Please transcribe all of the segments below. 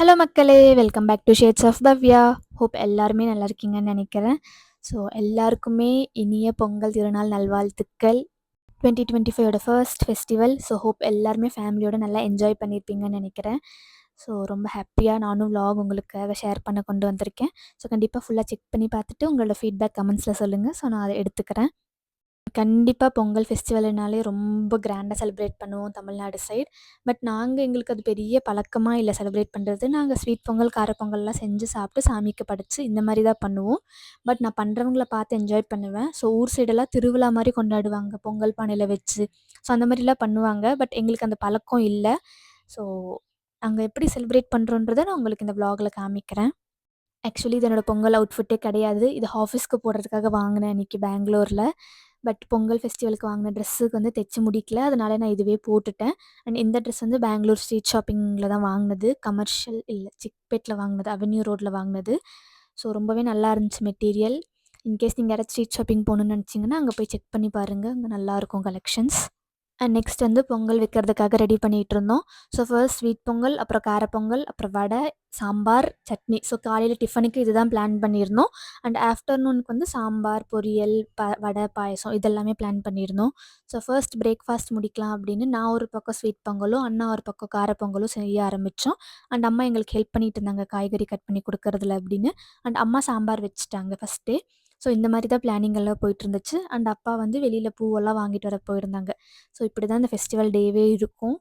Hello மக்களே! Welcome back to shades of Bhavya. Hope எல்லாருமே நல்லா இருக்கீங்கன்னு நெனைக்கிறேன். ஸோ எல்லாருக்குமே இனிய பொங்கல் திருநாள் நல்வாழ்த்துக்கள். 2025ஓட ஃபர்ஸ்ட் ஃபெஸ்டிவல். ஸோ ஹோப் எல்லாருமே ஃபேமிலியோட நல்லா என்ஜாய் பண்ணியிருப்பீங்கன்னு நெனைக்கிறேன். ஸோ ரொம்ப ஹாப்பியா நானும் விலாக் உங்களுக்காக ஷேர் பண்ண கொண்டு வந்திருக்கேன். ஸோ கண்டிப்பா ஃபுல்லா செக் பண்ணி பார்த்துட்டு உங்களோட ஃபீட்பேக் கமெண்ட்ஸில் சொல்லுங்க. ஸோ நான் அத எடுத்துக்கிறேன். கண்டிப்பா பொங்கல் ஃபெஸ்டிவல்னாலே ரொம்ப கிராண்டா செலிப்ரேட் பண்ணுவோம் தமிழ்நாடு சைட். பட் எங்களுக்கு அது பெரிய பழக்கமா இல்ல செலிப்ரேட் பண்றது. நாங்க ஸ்வீட் பொங்கல், கார பொங்கல்லாம் செஞ்சு சாப்பிட்டு சாமிக்கு படைச்சு இந்த மாரி தான் பண்ணுவோம். பட் நான் பண்றவங்கள பார்த்து என்ஜாய் பண்ணுவேன். ஸோ ஊர் சைடெல்லாம் திருவிழா மாரி கொண்டாடுவாங்க. பொங்கல் பானையில வச்சு. ஸோ அந்த மாரிலாம் பண்ணுவாங்க. பட் எங்களுக்கு அந்த பழக்கம் இல்ல. ஸோ நாங்க எப்படி செலிப்ரேட் பண்றோன்றத நான் உங்களுக்கு இந்த விலாக்ல காமிக்கிறேன். ஆக்சுவலி இது என்னோட பொங்கல் அவுட்ஃபிட்டே கிடையாது. இது ஆஃபீஸ்க்கு போடுறதுக்காக வாங்குனேன் அன்னைக்கு பெங்களூர்ல. பட் பொங்கல் ஃபெஸ்டிவலுக்கு வாங்கின ட்ரெஸ்ஸுக்கு வந்து தைச்சு முடிக்கல. அதனால நான் இதுவே போட்டுட்டேன். அண்ட் இந்த ட்ரெஸ் வந்து பெங்களூர் ஸ்ட்ரீட் ஷாப்பிங்கில தான் வாங்கினது. கமர்ஷியல் இல்ல சிக்பேட்ல வாங்கினது. அவென்யூ ரோட்ல வாங்கினது. ஸோ ரொம்பவே நல்லா இருந்துச்சு மெட்டீரியல். இன்கேஸ் நீங்க யாராச்சும் ஸ்ட்ரீட் ஷாப்பிங் போகணும்னு நினச்சிங்கன்னா, அங்கே போய் செக் பண்ணி பாருங்க. அங்கே நல்லாயிருக்கும் கலெக்ஷன்ஸ். அண்ட் நெக்ஸ்ட் வந்து பொங்கல் வைக்கிறதுக்காக ரெடி பண்ணிகிட்ருந்தோம். ஸோ ஃபர்ஸ்ட் ஸ்வீட் பொங்கல், அப்புறம் கார பொங்கல், அப்புறம் வடை, சாம்பார், சட்னி. ஸோ காலையில் டிஃபனுக்கு இதுதான் பிளான் பண்ணியிருந்தோம். அண்ட் ஆஃப்டர்நூனுக்கு வந்து சாம்பார், பொரியல், வடை, பாயாசம் இதெல்லாமே பிளான் பண்ணியிருந்தோம். ஸோ ஃபர்ஸ்ட் பிரேக்ஃபாஸ்ட் முடிக்கலாம் அப்படின்னு நான் ஒரு பக்கம் ஸ்வீட் பொங்கலும், அண்ணா ஒரு பக்கம் கார பொங்கலும் செய்ய ஆரம்பித்தோம். அண்ட் அம்மா எங்களுக்கு ஹெல்ப் பண்ணிட்டு இருந்தாங்க காய்கறி கட் பண்ணி கொடுக்கறதுல அப்படின்னு. அண்ட் அம்மா சாம்பார் வச்சுட்டாங்க ஃபஸ்ட்டே. ஸோ இந்த மாதிரி தான் பிளானிங் எல்லாம் போயிட்டுருந்துச்சு. அண்ட் அப்பா வந்து வெளியில் பூவெல்லாம் வாங்கிட்டு வர போயிருந்தாங்க. ஸோ இப்படி தான் இந்த ஃபெஸ்டிவல் டேவே இருக்கும்.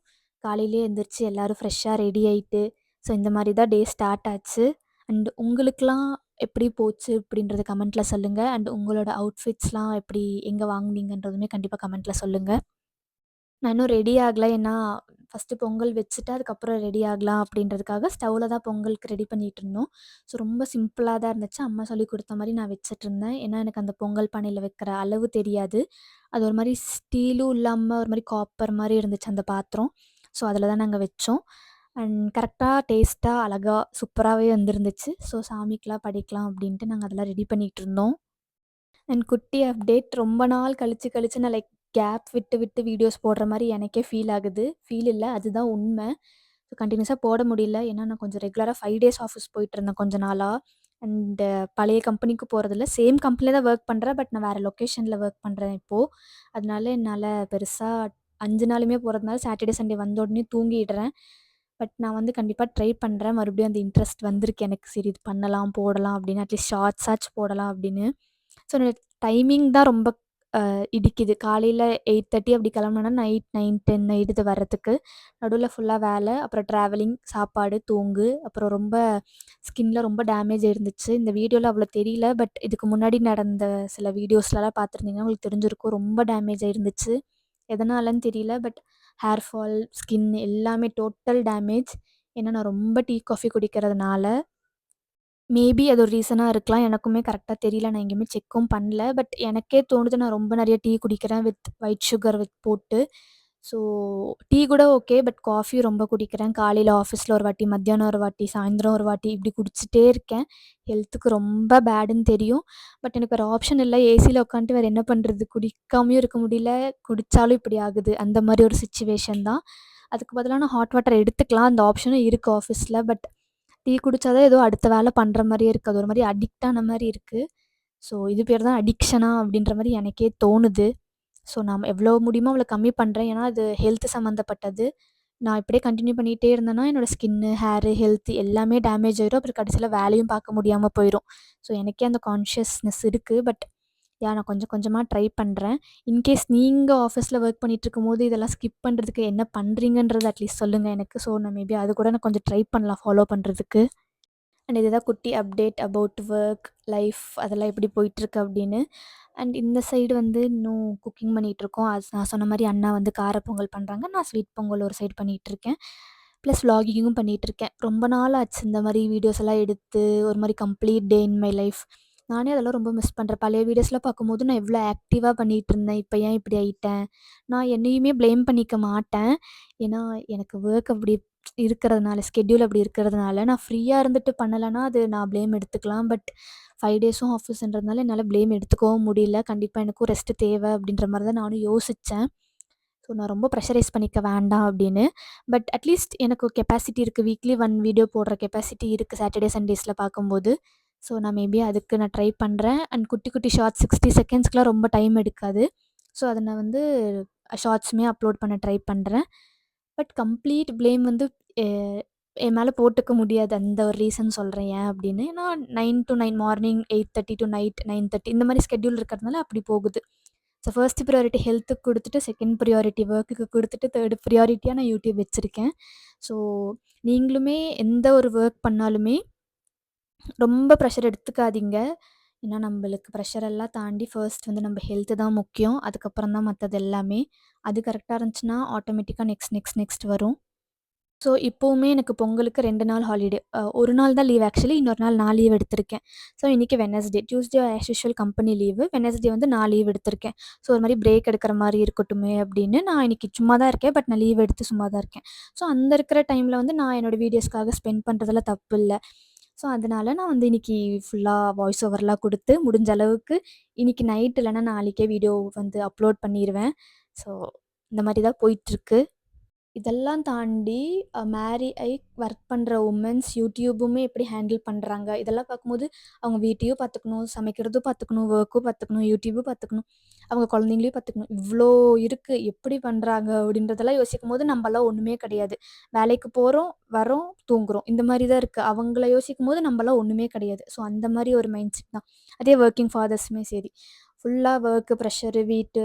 காலையிலேயே எந்திரிச்சு எல்லோரும் ஃப்ரெஷ்ஷாக ரெடி ஆயிட்டு, ஸோ இந்த மாதிரி தான் டே ஸ்டார்ட் ஆச்சு. அண்ட் உங்களுக்கெலாம் எப்படி போச்சு அப்படின்றத கமெண்ட்டில் சொல்லுங்கள். அண்ட் உங்களோட அவுட்ஃபிட்ஸ்லாம் எப்படி எங்கே வாங்குனீங்கன்றதுமே கண்டிப்பாக கமெண்ட்டில் சொல்லுங்கள். நான் இன்னும் ரெடி ஆகல. ஏன்னா ஃபஸ்ட்டு பொங்கல் வச்சுட்டு அதுக்கப்புறம் ரெடி ஆகலாம் அப்படின்றதுக்காக ஸ்டவ்வில் தான் பொங்கலுக்கு ரெடி பண்ணிகிட்ருந்தோம். ஸோ ரொம்ப சிம்பிளாக தான் இருந்துச்சு. அம்மா சொல்லிக் கொடுத்த மாரி நான் வச்சுட்ருந்தேன். ஏன்னா எனக்கு அந்த பொங்கல் பானையில் வைக்கிற அளவு தெரியாது. அது ஒரு மாரி ஸ்டீலும் இல்லாம ஒரு மாரி காப்பர் மாரி இருந்துச்சு அந்த பாத்திரம். ஸோ அதில தான் நாங்க வச்சோம். அண்ட் கரெக்ட்டா, டேஸ்ட்டா, அழகா, சூப்பராவே வந்திருந்துச்சு. ஸோ சாமிக்குலாம் படைக்கலாம் அப்படின்ட்டு நாங்க அதெல்லாம் ரெடி பண்ணிகிட்ருந்தோம். அண்ட் குட்டி அப்டேட், ரொம்ப நாள் கழிச்சு நான் கேப் விட்டு விட்டு வீடியோஸ் போடுற மாரி எனக்கே ஃபீல் ஆகுது. ஃபீல் இல்ல, அதுதான் உண்மை. ஸோ கன்டினியூஸா போட முடியல. ஏன்னா நான் கொஞ்சம் ரெகுலரா 5 டேஸ் ஆஃபீஸ் போயிட்டுருந்தேன் கொஞ்ச நாளா. அண்ட் பழைய கம்பெனிக்கு போறதில்ல. சேம் கம்பெனில தான் ஒர்க் பண்றேன். பட் நான் வேற லொக்கேஷன்ல ஒர்க் பண்றேன் இப்போ. அதனால என்னால பெருசா 5 நாளுமே போறதுனால சாட்டர்டே, சண்டே வந்த உடனே தூங்கிடுறேன். பட் நான் வந்து கண்டிப்பா ட்ரை பண்றேன். மறுபடியும் அந்த இன்ட்ரெஸ்ட் வந்திருக்கு எனக்கு. சரி இது பண்ணலாம், போடலாம் அப்படின்னு. அட்லீஸ்ட் ஷார்ட்ஸாச்சும் போடலாம் அப்படின்னு. ஸோ என்னோட டைமிங் தான் ரொம்ப இடிக்குது. காலையில 8:30 அப்படி கிளம்புனேன்னா நைட் 9, 10 ஆயிடுது வர்றதுக்கு. நடுவுல ஃபுல்லா வேலை, அப்புறம் ட்ராவலிங், சாப்பாடு, தூங்கு, அப்புறம் ரொம்ப ஸ்கின்ல ரொம்ப டேமேஜ் இருந்துச்சு. இந்த வீடியோல அவ்வளோ தெரியல. பட் இதுக்கு முன்னாடி நடந்த சில வீடியோஸ்லலாம் பார்த்துருந்தீங்கன்னா உங்களுக்கு தெரிஞ்சிருக்கும். ரொம்ப டேமேஜ் ஆயிருந்துச்சு. எதனாலன்னு தெரியல. பட் ஹேர் ஃபால், ஸ்கின் எல்லாமே டோட்டல் டேமேஜ். ஏன்னா நான் ரொம்ப டீ, காஃபி குடிக்கிறதுனால. மேபி அது ஒரு ரீசனா இருக்கலாம். எனக்குமே கரெக்ட்டா தெரியல. நான் எங்கேயுமே செக்கும் பண்ணல. பட் எனக்கே தோணுது நான் ரொம்ப நெறைய டீ குடிக்கிறேன் வித் ஒயிட் சுகர் போட்டு. ஸோ டீ கூட ஓகே. பட் காஃபி ரொம்ப குடிக்கிறேன். காலையில ஆஃபீஸ்ல ஒரு வாட்டி, மத்தியானம் ஒரு வாட்டி, சாயந்தரம் ஒரு வாட்டி இப்படி குடிச்சிட்டே இருக்கேன். ஹெல்த்துக்கு ரொம்ப பேடுன்னு தெரியும். பட் எனக்கு வேற ஆப்ஷன் இல்ல. ஏசில உட்காந்துட்டு வேற என்ன பண்றது? குடிக்காமயும் இருக்க முடியல. குடிச்சாலும் இப்படி ஆகுது. அந்த மாரி ஒரு சிச்சுவேஷன் தான். அதுக்கு பதிலா நான் ஹாட் வாட்டர் எடுத்துக்கலாம். அந்த ஆப்ஷனும் இருக்கு ஆஃபீஸ்ல. பட் டீ குடிச்சா தான் ஏதோ அடுத்த வேலை பண்ற மாரியே இருக்கு. அது ஒரு மாரி அடிக்ட் ஆன மாரி இருக்கு. ஸோ இது பேர் தான் அடிக்ஷனா அப்படின்ற மாரி எனக்கே தோணுது. ஸோ நான் எவ்வளோ முடியுமோ அவ்வளோ கம்மி பண்றேன். ஏன்னா அது ஹெல்த் சம்மந்தப்பட்டது. நான் இப்படியே கன்டின்யூ பண்ணிட்டே இருந்தேன்னா, என்னோட ஸ்கின்னு, ஹேரு, ஹெல்த் எல்லாமே டேமேஜ் ஆயிரும். அப்புறம் கடைசியில வேலையும் பார்க்க முடியாம போயிரும். ஸோ எனக்கே அந்த கான்ஷியஸ்னஸ் இருக்கு. பட் நான் கொஞ்சம் கொஞ்சமா ட்ரை பண்றேன். இன்கேஸ் நீங்க ஆஃபீஸ்ல ஒர்க் பண்ணிட்டுருக்கும்போது, இதெல்லாம் ஸ்கிப் பண்றதுக்கு என்ன பண்றீங்கன்றத அட்லீஸ்ட் சொல்லுங்க எனக்கு. ஸோ நான் மேபி அது கூட நான் கொஞ்சம் ட்ரை பண்ணலாம் ஃபாலோ பண்றதுக்கு. அண்ட் இதுதான் குட்டி அப்டேட் அபவுட் ஒர்க், லைஃப் அதெல்லாம் எப்படி போயிட்டுருக்கு அப்படின்னு. அண்ட் இந்த சைடு வந்து இன்னும் குக்கிங் பண்ணிகிட்ருக்கோம். நான் சொன்ன மாரி அண்ணா வந்து கார பொங்கல் பண்றாங்க. நான் ஸ்வீட் பொங்கல் ஒரு சைடு பண்ணிகிட்ருக்கேன். ப்ளஸ் விளாகிங்கும் பண்ணிகிட்ருக்கேன். ரொம்ப நாள் ஆச்சு இந்த மாரி வீடியோஸ் எல்லாம் எடுத்து ஒரு மாரி complete day in my life. நானே அதெல்லாம் ரொம்ப மிஸ் பண்றேன். பழைய வீடியோஸ்லாம் பார்க்கும்போது நான் எவ்வளோ ஆக்டிவா பண்ணிகிட்ருந்தேன். இப்ப ஏன் இப்படி ஆயிட்டேன்? நான் என்னையுமே ப்ளேம் பண்ணிக்க மாட்டேன். ஏன்னா எனக்கு ஒர்க் அப்படி இருக்கிறதுனால, ஸ்கெட்யூல் அப்படி இருக்கிறதுனால, நான் ஃப்ரீயா இருந்துட்டு பண்ணலன்னா, அது நான் ப்ளேம் எடுத்துக்கலாம். பட் 5 டேஸும் ஆஃபீஸ்ன்றதுனால என்னால ப்ளேம் எடுத்துக்கவும் முடியல. கண்டிப்பா எனக்கும் ரெஸ்ட் தேவை அப்படின்ற மாரி தான் நானும் யோசிச்சேன். ஸோ நான் ரொம்ப ப்ரெஷரைஸ் பண்ணிக்க வேண்டாம் அப்படின்னு. பட் அட்லீஸ்ட் எனக்கு கெப்பாசிட்டி இருக்குது. வீக்லி 1 வீடியோ போடுற கெப்பாசிட்டி இருக்குது சாட்டர்டே, சண்டேஸில் பார்க்கும்போது. ஸோ நான் மேபி அதுக்கு நான் ட்ரை பண்ணுறேன். அண்ட் குட்டி குட்டி ஷார்ட்ஸ் 60 செகண்ட்ஸ்க்குலாம் ரொம்ப டைம் எடுக்காது. ஸோ அதை நான் வந்து ஷார்ட்ஸுமே அப்லோட் பண்ண ட்ரை பண்ணுறேன். பட் கம்ப்ளீட் ப்ளேம் வந்து எ என் மேலே போட்டுக்க முடியாது. அந்த ஒரு ரீசன் சொல்கிறேன் ஏன் அப்படின்னு. ஏன்னா 9 to 9 மார்னிங், 8:30 to நைட் 9:30 இந்த மாதிரி ஸ்கெட்யூல் இருக்கிறதுனால அப்படி போகுது. ஸோ ஃபர்ஸ்ட் ப்ரியாரிட்டி ஹெல்த்துக்கு குடுத்துட்டு, செகண்ட் ப்ரியாரிட்டி ஒர்க்குக்கு குடுத்துட்டு, தேர்ட் ப்ரியாரிட்டியா நான் யூடியூப் வச்சிருக்கேன். ஸோ நீங்களுமே எந்த ஒரு ஒர்க் பண்ணாலுமே ரொம்ப ப்ரெஷர் எடுத்துக்காதீங்க. ஏன்னா நம்பளுக்கு ப்ரெஷர் எல்லாம் தாண்டி ஃபர்ஸ்ட் வந்து நம்ம ஹெல்த்து தான் முக்கியம். அதுக்கப்புறம் தான் மத்தது எல்லாமே. அது கரெக்ட்டா இருந்துச்சுன்னா, ஆட்டோமேட்டிக்கா நெக்ஸ்ட், நெக்ஸ்ட், நெக்ஸ்ட் வரும். ஸோ இப்பவுமே எனக்கு பொங்கலுக்கு 2 நாள் ஹாலிடே. 1 நாள் தான் லீவ் ஆக்சுவலி. இன்னொரு நாள் நான் லீவ் எடுத்திருக்கேன். ஸோ இன்னைக்கு Wednesday. Tuesday as usual company leave. Wednesday வந்து நான் லீவ் எடுத்திருக்கேன். ஸோ ஒரு மாரி பிரேக் எடுக்கிற மாரி இருக்கட்டுமே அப்படின்னு நான் இன்னைக்கு சும்மா தான் இருக்கேன். பட் நான் லீவ் எடுத்து சும்மா தான் இருக்கேன். ஸோ அந்த இருக்கிற டைமில் வந்து நான் என்னோட வீடியோஸ்க்காக ஸ்பெண்ட் பண்ணுறதுல தப்பு இல்ல. ஸோ அதனால நான் வந்து இன்னைக்கு ஃபுல்லா வாய்ஸ் ஓவர்லாம் குடுத்து, முடிஞ்ச அளவுக்கு இன்னைக்கு நைட் இல்லன்னா நாளைக்கே வீடியோ வந்து அப்லோட் பண்ணிருவேன். ஸோ இந்த மாரி தான் போயிட்டுருக்கு. இதெல்லாம் தாண்டி மேரி ஆயி ஒர்க் பண்ற வுமன்ஸ் யூடியூபுமே எப்படி ஹேண்டில் பண்றாங்க. இதெல்லாம் பார்க்கும்போது அவங்க வீட்டையும் பார்த்துக்கணும், சமைக்கிறதும் பார்த்துக்கணும், ஒர்க்கும் பார்த்துக்கணும், யூடியூபும் பார்த்துக்கணும், அவங்க குழந்தைங்களையும் பார்த்துக்கணும். இவ்ளோ இருக்கு. எப்படி பண்றாங்க அப்படின்றதெல்லாம் யோசிக்கும்போது நம்பலாம் ஒண்ணுமே கிடையாது. வேலைக்கு போறோம், வரோம், தூங்குறோம். இந்த மாரி தான் இருக்கு. அவங்கள யோசிக்கும்போது நம்பலாம் ஒண்ணுமே கிடையாது. ஸோ அந்த மாரி ஒரு மைண்ட் செட் தான். அதே வொர்க்கிங் ஃபாதர்ஸுமே சரி. ஃபுல்லா ஒர்க்கு ப்ரெஷரு,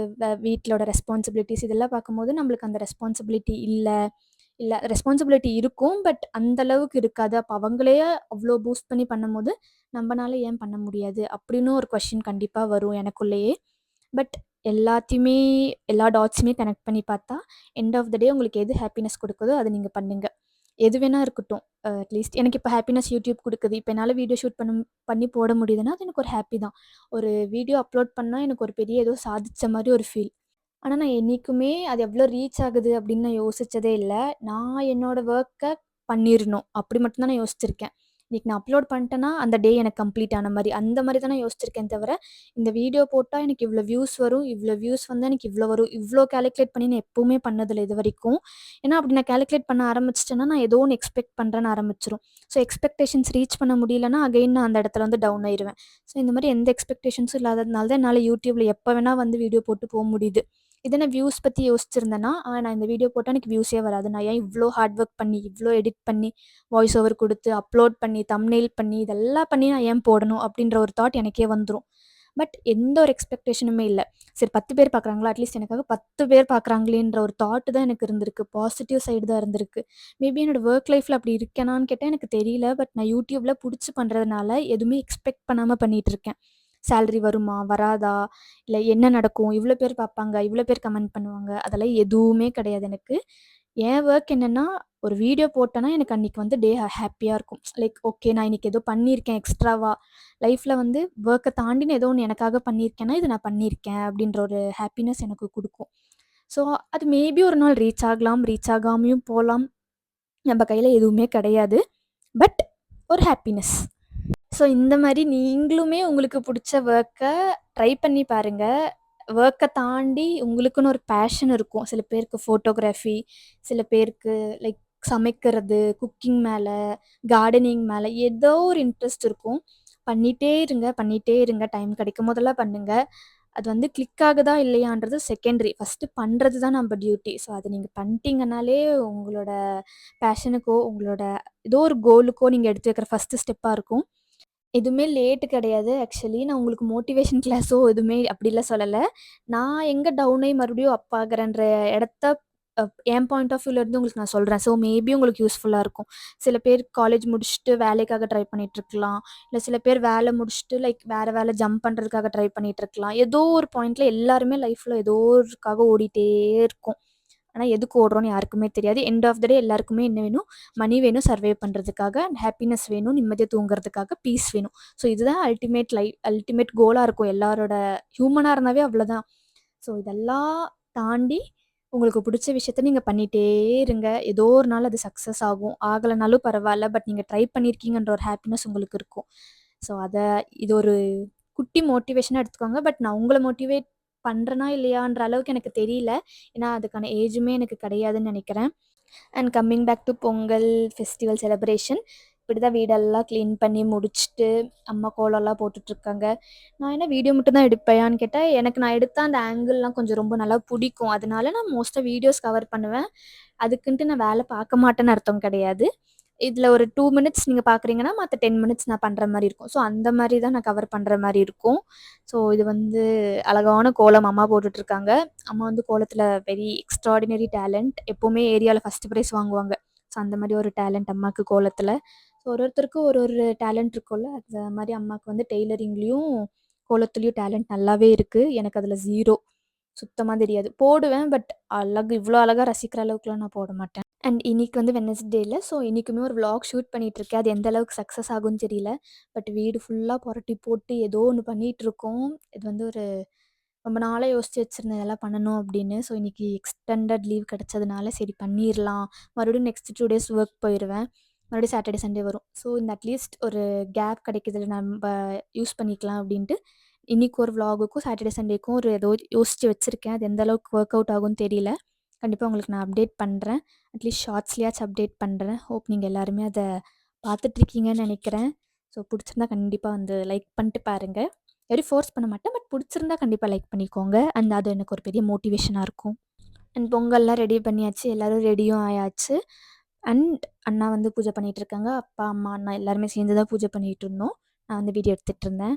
வீட்லோட ரெஸ்பான்சிபிலிட்டீஸ் இதெல்லாம் பார்க்கும்போது நம்மளுக்கு அந்த ரெஸ்பான்சிபிலிட்டி இல்ல ரெஸ்பான்சிபிலிட்டி இருக்கும். பட் அந்த அளவுக்கு இருக்காது. அப்ப அவங்களே அவ்ளோ பூஸ்ட் பண்ணி பண்ணும்போது, நம்பனால ஏன் பண்ண முடியாது? அப்படின்னு ஒரு கொஸ்டின் கண்டிப்பா வரும் எனக்குள்ளேயே. பட் எல்லாத்தையுமே எல்லா டாட்ஸுமே கனெக்ட் பண்ணி பார்த்தா, எண்ட் ஆஃப் த டே உங்களுக்கு எது ஹாப்பினஸ் குடுக்குதோ அத நீங்க பண்ணுங்க. எது வேணா இருக்கட்டும். அட்லீஸ்ட் எனக்கு இப்ப ஹாப்பினஸ் யூடியூப் குடுக்குது. இப்ப என்னால வீடியோ ஷூட் பண்ணி போட முடியுதுன்னா, அது எனக்கு ஒரு ஹாப்பி தான். ஒரு வீடியோ அப்லோட் பண்ணா எனக்கு ஒரு பெரிய ஏதோ சாதிச்ச மாரி ஒரு ஃபீல். ஆனா, நான் என்னைக்குமே அது எவ்ளோ ரீச் ஆகுது அப்படின்னு நான் யோசிச்சதே இல்ல. நான் என்னோட வொர்க்க பண்ணிரணும். அப்படி மட்டும் தான் நான் யோசிச்சிருக்கேன். இன்னைக்கு நான் அப்லோட் பண்ணிட்டேன்னா, அந்த டே எனக்கு கம்ப்ளீட் ஆன மாரி. அந்த மாரி தான் நான் யோசிச்சிருக்கேன் தவிர, இந்த வீடியோ போட்டா எனக்கு இவ்ளோ வியூஸ் வரும். இவ்ளோ வியூஸ் வந்தா எனக்கு இவ்ளோ வரும். இவ்ளோ கால்குலேட் பண்ணி நான் எப்பவுமே பண்ணதில்ல இதுவரைக்கும். ஏன்னா, அப்படி நான் கால்குலேட் பண்ண ஆரம்பிச்சுட்டேன்னா, நான் ஏதோ ஒண்ணு எக்ஸ்பெக்ட் பண்றேன்னு ஆரம்பிச்சுரும். ஸோ எக்ஸ்பெக்டேஷன்ஸ் ரீச் பண்ண முடியலன்னா, அகைன் நான் அந்த இடத்துல வந்து டவுன் ஆயிருவேன். ஸோ இந்த மாரி எந்த எக்ஸ்பெக்டேஷன்ஸும் இல்லாததுனால தான் என்னால யூடியூப்ல எப்ப வேணா வந்து வீடியோ போட்டு முடியுது. இதே நான் வியூஸ் பத்தி யோசிச்சிருந்தேன்னா, நான் இந்த வீடியோ போட்டா எனக்கு வியூஸே வராது. நான் ஏன் இவ்ளோ ஹார்ட் ஒர்க் பண்ணி, இவ்ளோ எடிட் பண்ணி, வாய்ஸ் ஓவர் குடுத்து, அப்லோட் பண்ணி, தம்ப்நெயில் பண்ணி, இதெல்லாம் பண்ணி நான் ஏன் போடணும்? அப்டின்ற ஒரு தாட் எனக்கே வந்துரும். பட் எந்த ஒரு எக்ஸ்பெக்டேஷனுமே இல்ல. சரி 10 பேர் பார்க்குறாங்களா, அட்லீஸ்ட் எனக்காக 10 பேர் பார்க்குறாங்களேன்ற ஒரு தாட் தான் எனக்கு இருந்திருக்கு. பாசிட்டிவ் சைடு தான் இருந்திருக்கு. மேபி என்னோட வொர்க் லைஃப்ல அப்படி இருக்கேனான்னு கேட்டா எனக்கு தெரியல. பட் நான் யூடியூப்ல புடிச்சு பண்றதுனால, எதுவுமே எக்ஸ்பெக்ட் பண்ணாம பண்ணிட்டுருக்கேன். சேலரி வருமா? வராதா? இல்ல என்ன நடக்கும்? இவ்ளோ பேர் பார்ப்பாங்க, இவ்ளோ பேர் கமெண்ட் பண்ணுவாங்க. அதெல்லாம் எதுவுமே கிடையாது எனக்கு. என் வொர்க் என்னன்னா, ஒரு வீடியோ போட்டேன்னா, எனக்கு அன்னைக்கு வந்து டே ஹேப்பியா இருக்கும். லைக் ஓகே நான் இன்னைக்கு ஏதோ பண்ணியிருக்கேன் எக்ஸ்ட்ராவா. லைஃப்ல வந்து வொர்க்க தாண்டின்னு ஏதோ ஒண்ணு எனக்காக பண்ணியிருக்கேன்னா, இது நான் பண்ணியிருக்கேன் அப்படின்ற ஒரு ஹேப்பினஸ் எனக்கு குடுக்கும். ஸோ அது மேபி ஒரு நாள் ரீச் ஆகலாம், ரீச் ஆகாமயும் போலாம். நம்ப கையில எதுவுமே கிடையாது. பட் ஒரு ஹேப்பினஸ். ஸோ இந்த மாரி நீங்களுமே உங்களுக்கு புடிச்ச வொர்க்க ட்ரை பண்ணி பாருங்க. வொர்க்க தாண்டி உங்களுக்குன்னு ஒரு பேஷன் இருக்கும். சில பேருக்கு ஃபோட்டோகிராஃபி, சில பேருக்கு லைக் சமைக்கிறது, குக்கிங் மேல, கார்டனிங் மேல ஏதோ ஒரு இன்ட்ரெஸ்ட் இருக்கும். பண்ணிட்டே இருங்க, பண்ணிட்டே இருங்க. டைம் கிடைக்கும் போதெல்லாம் பண்ணுங்க. அது வந்து கிளிக் ஆகுதா இல்லையான்றது செகண்டரி. ஃபர்ஸ்ட்டு பண்றது தான் நம்ப டியூட்டி. ஸோ அத நீங்க பண்ணிட்டீங்கனாலே உங்களோட பேஷனுக்கோ, உங்களோட ஏதோ ஒரு கோலுக்கோ நீங்க எடுத்து வைக்கிற ஃபர்ஸ்ட்டு ஸ்டெப்பா இருக்கும். எதுவுமே லேட் கிடையாது. ஆக்சுவலி நான் உங்களுக்கு மோட்டிவேஷன் கிளாஸோ எதுவுமே அப்படிலாம் சொல்லல. நான் எங்க டவுன் ஆயி மறுபடியும் அப் ஆகுறேன்ற இடத்த என் பாயிண்ட் ஆஃப் வியூல உங்களுக்கு நான் சொல்றேன். ஸோ மேபி உங்களுக்கு யூஸ்ஃபுல்லா இருக்கும். சில பேர் காலேஜ் முடிச்சுட்டு வேலைக்காக ட்ரை பண்ணிட்டுருக்கலாம். இல்ல சில பேர் வேலை முடிச்சுட்டு லைக் வேற வேலை ஜம்ப் பண்றதுக்காக ட்ரை பண்ணிட்டுருக்கலாம். ஏதோ ஒரு பாயிண்ட்ல எல்லாருமே லைஃப்ல ஏதோ ஒருக்காக ஓடிட்டே இருக்கோம். ஆனா எதுக்கு ஓடுறோம்னு யாருக்குமே தெரியாது. எண்ட் ஆஃப் த டே எல்லாருக்குமே என்ன வேணும்? மணி வேணும் சர்வைவ் பண்றதுக்காக, ஹேப்பினஸ் வேணும், நிம்மதியா தூங்குறதுக்காக, பீஸ் வேணும். ஸோ இதுதான் அல்டிமேட் கோலா இருக்கும். எல்லாரோட ஹியூமனா இருந்தாவே அவ்வளோதான். ஸோ இதெல்லாம் தாண்டி உங்களுக்கு புடிச்ச விஷயத்த நீங்க பண்ணிட்டே இருங்க. ஏதோ ஒரு நாள் அது சக்சஸ் ஆகும். ஆகலனாலும் பரவால்ல. பட் நீங்க ட்ரை பண்ணியிருக்கீங்கன்ற ஒரு ஹேப்பினஸ் உங்களுக்கு இருக்கும். ஸோ இது ஒரு குட்டி மோட்டிவேஷனா எடுத்துக்கோங்க. பட் நான் உங்கள மோட்டிவேட் பண்ணுறேனா இல்லையான்ற அளவுக்கு எனக்கு தெரியல. ஏன்னா அதுக்கான ஏஜுமே எனக்கு கிடையாதுன்னு நினைக்கிறேன். And coming back to Pongal festival celebration. இப்படி தான் வீடெல்லாம் க்ளீன் பண்ணி முடிச்சுட்டு அம்மா கோலம்லாம் போட்டுட்ருக்காங்க. நான் என்ன வீடியோ மட்டும் தான் எடுப்பேயான்னு கேட்டால், எனக்கு நான் எடுத்த அந்த ஆங்கிள்லாம் கொஞ்சம் ரொம்ப நல்லா பிடிக்கும். அதனால நான் மோஸ்ட்டாக வீடியோஸ் கவர் பண்ணுவேன். அதுக்குன்ட்டு நான் வேலை பார்க்க மாட்டேன்னு அர்த்தம் கிடையாது. இதில ஒரு 2 மினிட்ஸ் நீங்க பார்க்குறீங்கன்னா, மத்த 10 மினிட்ஸ் நான் பண்ற மாரி இருக்கும். ஸோ அந்த மாரி தான் நான் கவர் பண்ற மாரி இருக்கும். ஸோ இது வந்து அழகான கோலம் அம்மா போட்டுட்ருக்காங்க. அம்மா வந்து கோலத்தில வெரி எக்ஸ்ட்ராடினரி டேலண்ட். எப்பவுமே ஏரியால ஃபர்ஸ்ட் பிரைஸ் வாங்குவாங்க. ஸோ அந்த மாரி ஒரு டேலண்ட் அம்மாக்கு கோலத்தில. ஸோ ஒரு ஒரு டேலண்ட் இருக்கும்ல, அந்த மாரி அம்மாக்கு வந்து டெய்லரிங்லயும், கோலத்துலயும் டேலண்ட் நல்லாவே இருக்கு. எனக்கு அதில 0. சுத்தமா தெரியாது. போடுவேன். பட் இவ்ளோ அழகா ரசிக்கிற அளவுக்குலாம் நான் போட மாட்டேன். அண்ட் இன்னைக்கு வந்து வெட்னஸ்டேல. ஸோ இன்னைக்குமே ஒரு விளாக் ஷூட் பண்ணிட்டுருக்கேன். அது எந்த அளவுக்கு சக்ஸஸ் ஆகும்னு தெரியல. பட் வீடு ஃபுல்லா புரட்டி போட்டு ஏதோ ஒண்ணு பண்ணிட்டுருக்கோம். இது வந்து ஒரு ரொம்ப நாளா யோசிச்சு வச்சிருந்தேன் இதெல்லாம் பண்ணணும் அப்படின்னு. ஸோ இன்னைக்கு எக்ஸ்டெண்டட் லீவ் கிடைச்சதுனால சரி பண்ணிரலாம். மறுபடியும் நெக்ஸ்ட் 2 டேஸ் ஒர்க் போயிருவேன். மறுபடியும் சாட்டர்டே, சண்டே வரும். ஸோ இந்த அட்லீஸ்ட் ஒரு கேப் கிடைக்குதுல நம்ப யூஸ் பண்ணிக்கலாம் அப்படின்ட்டு, இன்னைக்கு ஒரு விளாகுக்கும், சாட்டர்டே, சண்டேக்கும் ஒரு ஏதோ யோசிச்சு வச்சிருக்கேன். அது எந்த அளவுக்கு ஒர்க் அவுட் ஆகும்னு தெரியல. கண்டிப்பா உங்களுக்கு நான் அப்டேட் பண்றேன். அட்லீஸ்ட் ஷார்ட்ஸ்லயாச்சும் அப்டேட் பண்றேன். ஹோப் நீங்க எல்லாருமே அத பார்த்துட்ருக்கீங்கன்னு நெனைக்கிறேன். ஸோ புடிச்சிருந்தா கண்டிப்பா வந்து லைக் பண்ணிட்டு பாருங்க. யாரையும் ஃபோர்ஸ் பண்ண மாட்டேன். பட் புடிச்சிருந்தா கண்டிப்பா லைக் பண்ணிக்கோங்க. அண்ட் அது எனக்கு ஒரு பெரிய மோட்டிவேஷனா இருக்கும். அண்ட் பொங்கல்லாம் ரெடி பண்ணியாச்சு. எல்லாரும் ரெடியும் ஆயாச்சு. அண்ட் அண்ணா வந்து பூஜை பண்ணிட்டுருக்காங்க. அப்பா, அம்மா, அண்ணா எல்லாருமே சேர்ந்து தான் பூஜை பண்ணிட்டுருந்தோம். நான் வந்து வீடியோ எடுத்துட்டுருந்தேன்.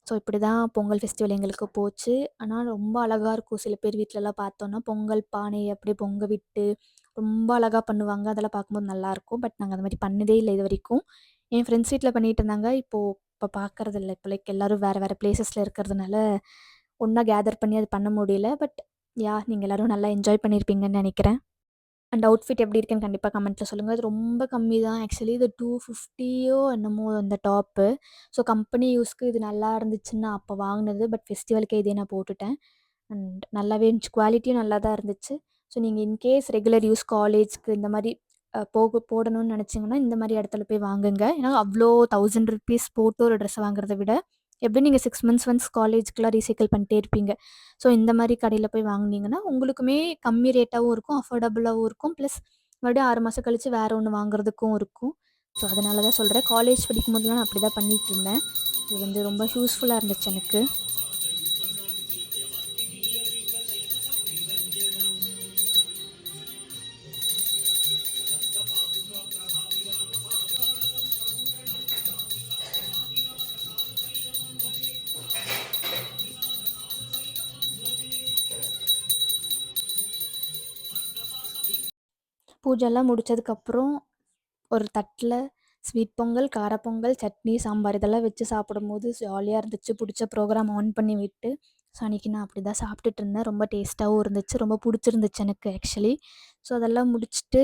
ஸோ இப்படி தான் பொங்கல் ஃபெஸ்டிவல் எங்களுக்கு போச்சு. ஆனா ரொம்ப அழகா இருக்கும். சில பேர் வீட்லலாம் பார்த்தோன்னா, பொங்கல் பானைய அப்படியே பொங்க விட்டு, ரொம்ப அழகா பண்ணுவாங்க. அதெல்லாம் பார்க்கும்போது நல்லாயிருக்கும். பட் நாங்க அந்த மாரி பண்ணதே இல்ல இதுவரைக்கும். என் ஃப்ரெண்ட்ஸ் வீட்ல பண்ணிட்டுருந்தாங்க. இப்ப பார்க்கறதில்ல. இப்போ லைக் எல்லாரும் வேற வேற பிளேஸஸ்ல இருக்கிறதுனால, ஒண்ணா கேதர் பண்ணி அது பண்ண முடியல. பட் நீங்க எல்லாரும் நல்லா என்ஜாய் பண்ணியிருப்பீங்கன்னு நெனைக்கிறேன். அண்ட் அவுட்ஃபிட் எப்படி இருக்குன்னு கண்டிப்பா கமெண்ட்ல சொல்லுங்க. அது ரொம்ப கம்மி தான். ஆக்சுவலி இது 250யோ என்னமோ அந்த டாப்பு. ஸோ கம்பெனி யூஸ்க்கு இது நல்லா இருந்துச்சுன்னு நான் அப்போ வாங்குனது. பட் ஃபெஸ்டிவலுக்கே இதே நான் போட்டுட்டேன். அண்ட் நல்லாவே இருந்துச்சு. குவாலிட்டியும் நல்லா தான் இருந்துச்சு. ஸோ நீங்க இன்கேஸ் ரெகுலர் யூஸ் காலேஜ்க்கு இந்த மாரி போடணும்னு நெனச்சீங்கன்னா, இந்த மாரி இடத்துல போய் வாங்குங்க. ஏன்னா அவ்ளோ ₹1000 போட்டு ஒரு ட்ரெஸ் வாங்குறத விட, எப்படியும் நீங்க 6 மந்த்ஸ் ஒன்ஸ் காலேஜ்க்குலாம் ரீசைக்கிள் பண்ணிட்டே இருப்பீங்க. ஸோ இந்த மாரி கடையில போய் வாங்குனீங்கன்னா, உங்களுக்குமே கம்மி ரேட்டாவும் இருக்கும், அஃபோர்டபுளாவும் இருக்கும். ப்ளஸ் மறுபடியும் 6 மாசம் கழிச்சு வேற ஒண்ணு வாங்குறதுக்கும் இருக்கும். ஸோ அதனால தான் சொல்றேன். காலேஜ் படிக்கும்போதெல்லாம் நான் அப்படி தான் பண்ணிட்டுருந்தேன். இது வந்து ரொம்ப யூஸ்ஃபுல்லா இருந்துச்சு எனக்கு. பூஜைலாம் முடிச்சதுக்கப்புறம், ஒரு தட்ல ஸ்வீட் பொங்கல், கார பொங்கல், சட்னி, சாம்பார் இதெல்லாம் வச்சு சாப்பிடும்போது ஜாலியா இருந்துச்சு. புடிச்ச ப்ரோகிராம் ஆன் பண்ணி விட்டு, ஸோ அன்னைக்கு நான் அப்படி தான் சாப்பிட்டுட்டுருந்தேன். ரொம்ப டேஸ்ட்டாவும் இருந்துச்சு. ரொம்ப புடிச்சிருந்துச்சு எனக்கு ஆக்சுவலி. ஸோ அதெல்லாம் முடிச்சுட்டு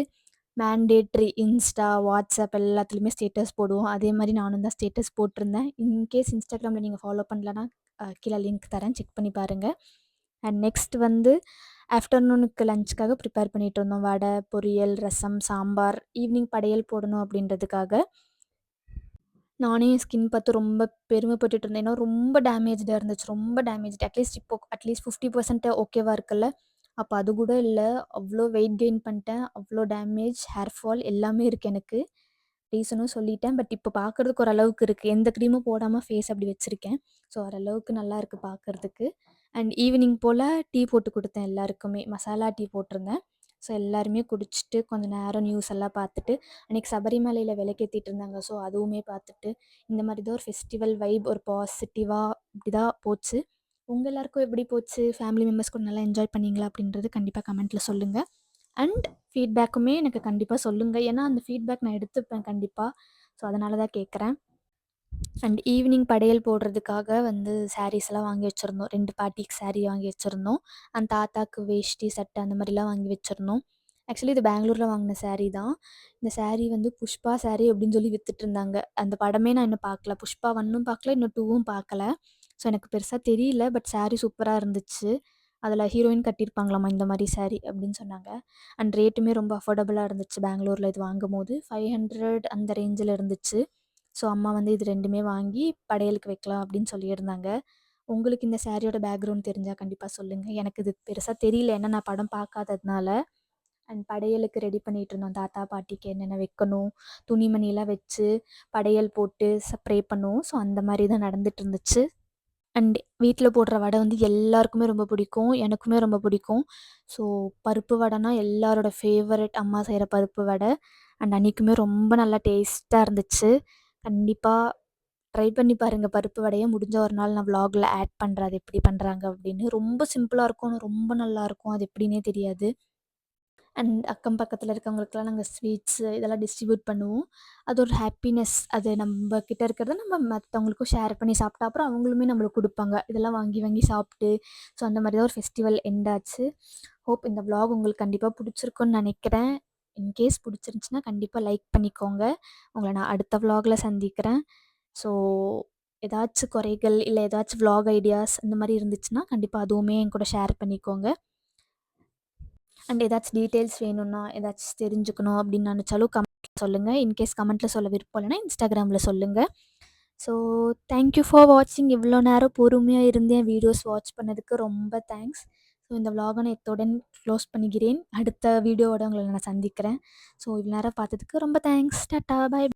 மேண்டேட்ரி இன்ஸ்டா, வாட்ஸ்அப் எல்லாத்துலயுமே ஸ்டேட்டஸ் போடுவோம். அதே மாரி நானும் தான் ஸ்டேட்டஸ் போட்டிருந்தேன். இன்கேஸ் இன்ஸ்டாகிராம்ல நீங்க ஃபாலோ பண்ணலன்னா, கீழ லிங்க் தரேன். செக் பண்ணி பாருங்க. அண்ட் நெக்ஸ்ட் வந்து ஆஃப்டர்நூனுக்கு லஞ்சுக்காக ப்ரிப்பேர் பண்ணிட்டுருந்தோம். வடை, பொரியல், ரசம், சாம்பார், ஈவினிங் படையல் போடணும் அப்படின்றதுக்காக. நானே என் ஸ்கின் பார்த்து ரொம்ப பெருமைப்பட்டுட்டு இருந்தேன். ஏன்னா ரொம்ப டேமேஜ்டா இருந்துச்சு. ரொம்ப டேமேஜ்டு. அட்லீஸ்ட் 50% ஓகேவா இருக்குல்ல. அப்ப அது கூட இல்ல. அவ்ளோ வெயிட் கெயின் பண்ணிட்டேன். அவ்ளோ டேமேஜ், ஹேர் ஃபால் எல்லாமே இருக்கு எனக்கு. ரீசனும் சொல்லிட்டேன். பட் இப்ப பார்க்கறதுக்கு ஓரளவுக்கு இருக்கு. எந்த கிரீமும் போடாம ஃபேஸ் அப்படி வச்சிருக்கேன். ஸோ ஓரளவுக்கு நல்லா இருக்கு பார்க்கறதுக்கு. அண்ட் ஈவினிங் போல டீ போட்டு குடுத்தேன் எல்லாருக்குமே. மசாலா டீ போட்டிருந்தேன். ஸோ எல்லாருமே குடிச்சுட்டு கொஞ்ச நேரம் நியூஸ் எல்லாம் பார்த்துட்டு, அன்னைக்கு சபரிமலையில விளக்கேத்திட்டு இருந்தாங்க. ஸோ அதுவுமே பார்த்துட்டு, இந்த மாரி தான் ஒரு ஃபெஸ்டிவல் வைப் ஒரு பாசிட்டிவா இப்படிதான் போச்சு. உங்க எல்லாருக்கும் எப்படி போச்சு? ஃபேமிலி மெம்பர்ஸ் கூட நல்லா என்ஜாய் பண்ணீங்களா? அப்படின்றது கண்டிப்பா கமெண்ட்ல சொல்லுங்க. அண்ட் ஃபீட்பேக்குமே எனக்கு கண்டிப்பா சொல்லுங்க. ஏன்னா, அந்த ஃபீட்பேக் நான் எடுத்துப்பேன் கண்டிப்பா. ஸோ அதனால தான் கேட்குறேன். அண்ட் ஈவினிங் படையல் போடுறதுக்காக வந்து சாரீஸ்லாம் வாங்கி வச்சிருந்தோம். 2 பாட்டிக்கு சாரி வாங்கி வச்சிருந்தோம். அந்த தாத்தாக்கு வேஷ்டி, சட்டை அந்த மாரிலாம் வாங்கி வச்சிருந்தோம். ஆக்சுவலி இது பெங்களூர்ல வாங்குன சாரி தான். இந்த சாரி வந்து புஷ்பா சாரி அப்படின்னு சொல்லி வித்துட்டுருந்தாங்க. அந்த படமே நான் இன்னும் பார்க்கல. புஷ்பா 1ம் பார்க்கல, இன்னும் 2வும் பார்க்கல. ஸோ எனக்கு பெருசா தெரியல. பட் சாரி சூப்பரா இருந்துச்சு. அதில ஹீரோயின் கட்டியிருப்பாங்களாமா இந்த மாரி சாரி அப்படின்னு சொன்னாங்க. அண்ட் ரேட்டுமே ரொம்ப அஃபோர்டபுளா இருந்துச்சு பெங்களூர்ல இது வாங்கும்போது. 500 அந்த ரேஞ்சில இருந்துச்சு. ஸோ அம்மா வந்து இது 2மே வாங்கி படையலுக்கு வைக்கலாம் அப்படின்னு சொல்லியிருந்தாங்க. உங்களுக்கு இந்த சாரியோட பேக்ரவுண்ட் தெரிஞ்சா கண்டிப்பா சொல்லுங்க. எனக்கு இது பெருசா தெரியல. ஏன்னா நான் படம் பார்க்காததுனால. And படையலுக்கு ready பண்ணிட்டுருந்தோம். தாத்தா, பாட்டிக்கு என்னென்ன வைக்கணும், துணிமணிலாம் வச்சு, படையல் போட்டு ப்ரே பண்ணுவோம். ஸோ அந்த மாரி தான் நடந்துட்டு இருந்துச்சு. அண்ட் வீட்ல போடுற வடை வந்து எல்லாருக்குமே ரொம்ப பிடிக்கும். எனக்குமே ரொம்ப பிடிக்கும். ஸோ பருப்பு வடைனா எல்லாரோட ஃபேவரைட் அம்மா செய்ற பருப்பு வடை. அண்ட் அன்னைக்குமே ரொம்ப நல்லா டேஸ்ட்டா இருந்துச்சு. கண்டிப்பா ட்ரை பண்ணி பாருங்க பருப்பு வடைய. முடிஞ்ச ஒரு நாள் நான் விளாக்ல ஆட் பண்றேன். அது எப்படி பண்றாங்க அப்படின்னு. ரொம்ப சிம்பிளா இருக்கும். ஆனா ரொம்ப நல்லாயிருக்கும். அது எப்படின்னே தெரியாது. அண்ட் அக்கம் பக்கத்துல இருக்கவங்களுக்கெல்லாம் நாங்க ஸ்வீட்ஸு இதெல்லாம் டிஸ்ட்ரிபியூட் பண்ணுவோம். அது ஒரு ஹாப்பினஸ். அது நம்ப கிட்ட இருக்கிறத நம்ம மத்தவங்களுக்கும் ஷேர் பண்ணி சாப்பிட்டா, அப்புறம் அவங்களுமே நம்மளுக்கு குடுப்பாங்க. இதெல்லாம் வாங்கி வாங்கி சாப்பிட்டு, ஸோ அந்த மாரி தான் ஒரு ஃபெஸ்டிவல் எண்ட் ஆச்சு. ஹோப் இந்த விளாக் உங்களுக்கு கண்டிப்பா புடிச்சிருக்கும்னு நெனைக்கிறேன். இன்கேஸ் புடிச்சிருந்துச்சுன்னா கண்டிப்பா லைக் பண்ணிக்கோங்க. உங்கள நான் அடுத்த விளாக்ல சந்திக்கிறேன். ஸோ ஏதாச்சும் குறைகள், இல்ல ஏதாச்சும் விளாக் ஐடியாஸ் இந்த மாரி இருந்துச்சுன்னா, கண்டிப்பா அதுவுமே என் கூட ஷேர் பண்ணிக்கோங்க. அண்ட் ஏதாச்சும் டீட்டெயில்ஸ் வேணும்னா, ஏதாச்சும் தெரிஞ்சுக்கணும் அப்படின்னு நெனச்சாலும் கமெண்ட்ல சொல்லுங்க. இன்கேஸ் கமெண்ட்ல சொல்ல விருப்பம் இல்லைன்னா, இன்ஸ்டாகிராம்ல சொல்லுங்க. ஸோ தேங்க் யூ ஃபார் வாட்சிங். இவ்வளோ நேரம் பொறுமையா இருந்து என் வீடியோஸ் வாட்ச் பண்ணதுக்கு ரொம்ப தேங்க்ஸ். ஸோ இந்த விளாக நான் இத்துடன் க்ளோஸ் பண்ணிக்கிறேன். அடுத்த வீடியோவோட உங்கள நான் சந்திக்கிறேன். ஸோ இவ்வளோ நேரம் பார்த்ததுக்கு ரொம்ப தேங்க்ஸ். டாட்டா, பாய்.